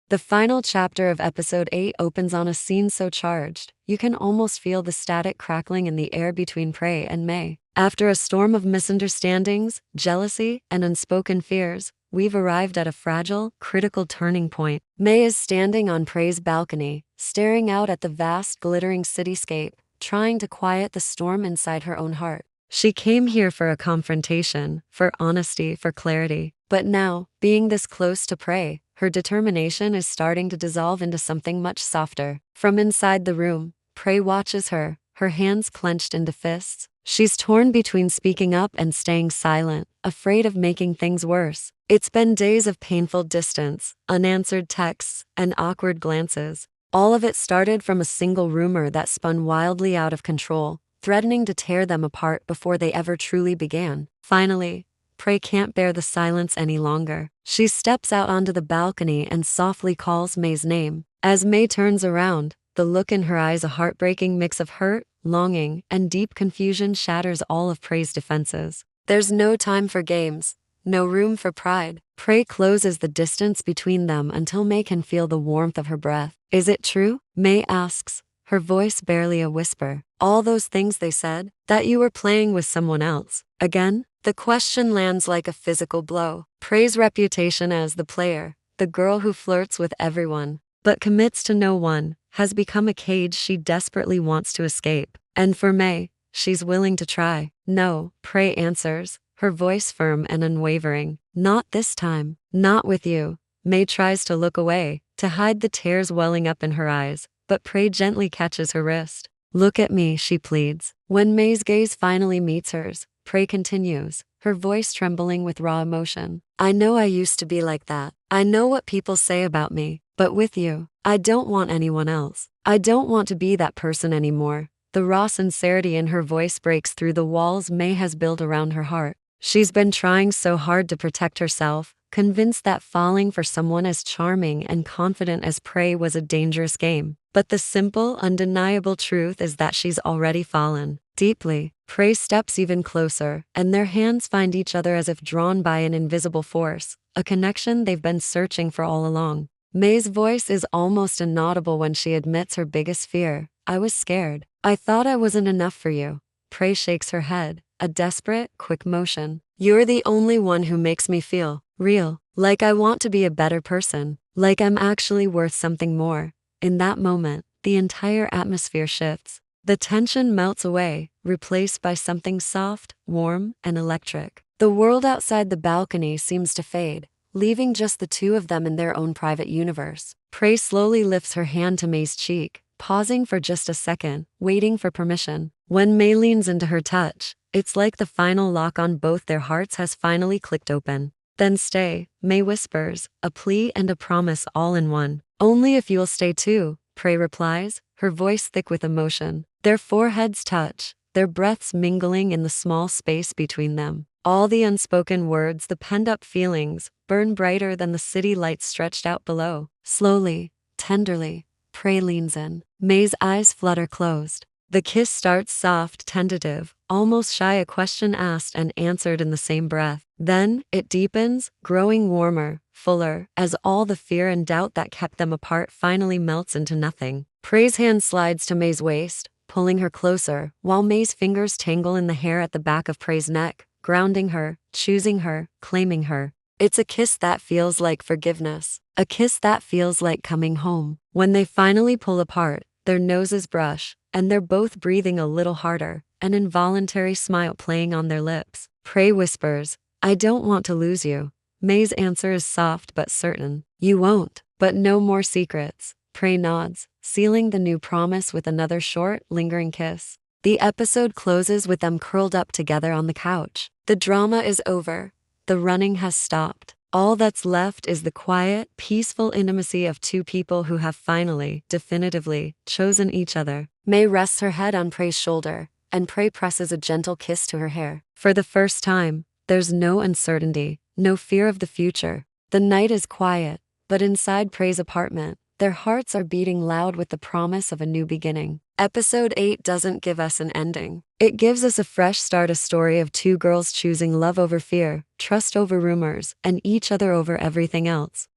The final chapter of episode 8 opens on a scene so charged, you can almost feel the static crackling in the air between Prae and May. After a storm of misunderstandings, jealousy, and unspoken fears, we've arrived at a fragile, critical turning point. May is standing on Prae's balcony, staring out at the vast, glittering cityscape, trying to quiet the storm inside her own heart. She came here for a confrontation, for honesty, for clarity. But now, being this close to Prae, her determination is starting to dissolve into something much softer. From inside the room, Prae watches her, her hands clenched into fists. She's torn between speaking up and staying silent, afraid of making things worse. It's been days of painful distance, unanswered texts, and awkward glances. All of it started from a single rumor that spun wildly out of control, threatening to tear them apart before they ever truly began. Finally, Prae can't bear the silence any longer. She steps out onto the balcony and softly calls May's name. As May turns around, the look in her eyes, a heartbreaking mix of hurt, longing, and deep confusion, shatters all of Prae's defenses. There's no time for games, no room for pride. Prae closes the distance between them until May can feel the warmth of her breath. Is it true? May asks, her voice barely a whisper. All those things they said, that you were playing with someone else. Again, the question lands like a physical blow. Prae's reputation as the player, the girl who flirts with everyone, but commits to no one, has become a cage she desperately wants to escape. And for May, she's willing to try. No, Prae answers, her voice firm and unwavering. Not this time. Not with you. May tries to look away, to hide the tears welling up in her eyes, but Prae gently catches her wrist. Look at me, she pleads. When May's gaze finally meets hers, Prae continues, her voice trembling with raw emotion. I know I used to be like that. I know what people say about me, but with you, I don't want anyone else. I don't want to be that person anymore. The raw sincerity in her voice breaks through the walls May has built around her heart. She's been trying so hard to protect herself, convinced that falling for someone as charming and confident as Prae was a dangerous game. But the simple, undeniable truth is that she's already fallen. Deeply, Prae steps even closer, and their hands find each other as if drawn by an invisible force, a connection they've been searching for all along. May's voice is almost inaudible when she admits her biggest fear. I was scared. I thought I wasn't enough for you. Prae shakes her head, a desperate, quick motion. You're the only one who makes me feel real, like I want to be a better person, like I'm actually worth something more. In that moment, the entire atmosphere shifts. The tension melts away, replaced by something soft, warm, and electric. The world outside the balcony seems to fade, leaving just the two of them in their own private universe. Prae slowly lifts her hand to May's cheek, pausing for just a second, waiting for permission. When May leans into her touch, it's like the final lock on both their hearts has finally clicked open. Then stay, May whispers, a plea and a promise all in one. Only if you'll stay too, Prae replies, her voice thick with emotion. Their foreheads touch, their breaths mingling in the small space between them. All the unspoken words, the pent-up feelings, burn brighter than the city lights stretched out below. Slowly, tenderly, Prae leans in. May's eyes flutter closed. The kiss starts soft, tentative, almost shy, a question asked and answered in the same breath. Then, it deepens, growing warmer, fuller, as all the fear and doubt that kept them apart finally melts into nothing. Prae's hand slides to May's waist, pulling her closer, while May's fingers tangle in the hair at the back of Prae's neck, grounding her, choosing her, claiming her. It's a kiss that feels like forgiveness, a kiss that feels like coming home. When they finally pull apart, their noses brush, and they're both breathing a little harder, an involuntary smile playing on their lips. Prae whispers, I don't want to lose you. May's answer is soft but certain. You won't, but no more secrets. Prae nods, sealing the new promise with another short, lingering kiss. The episode closes with them curled up together on the couch. The drama is over. The running has stopped. All that's left is the quiet, peaceful intimacy of two people who have finally, definitively, chosen each other. May rests her head on Prae's shoulder, and Prae presses a gentle kiss to her hair. For the first time, there's no uncertainty, no fear of the future. The night is quiet, but inside Prae's apartment, their hearts are beating loud with the promise of a new beginning. Episode 8 doesn't give us an ending. It gives us a fresh start, a story of two girls choosing love over fear, trust over rumors, and each other over everything else.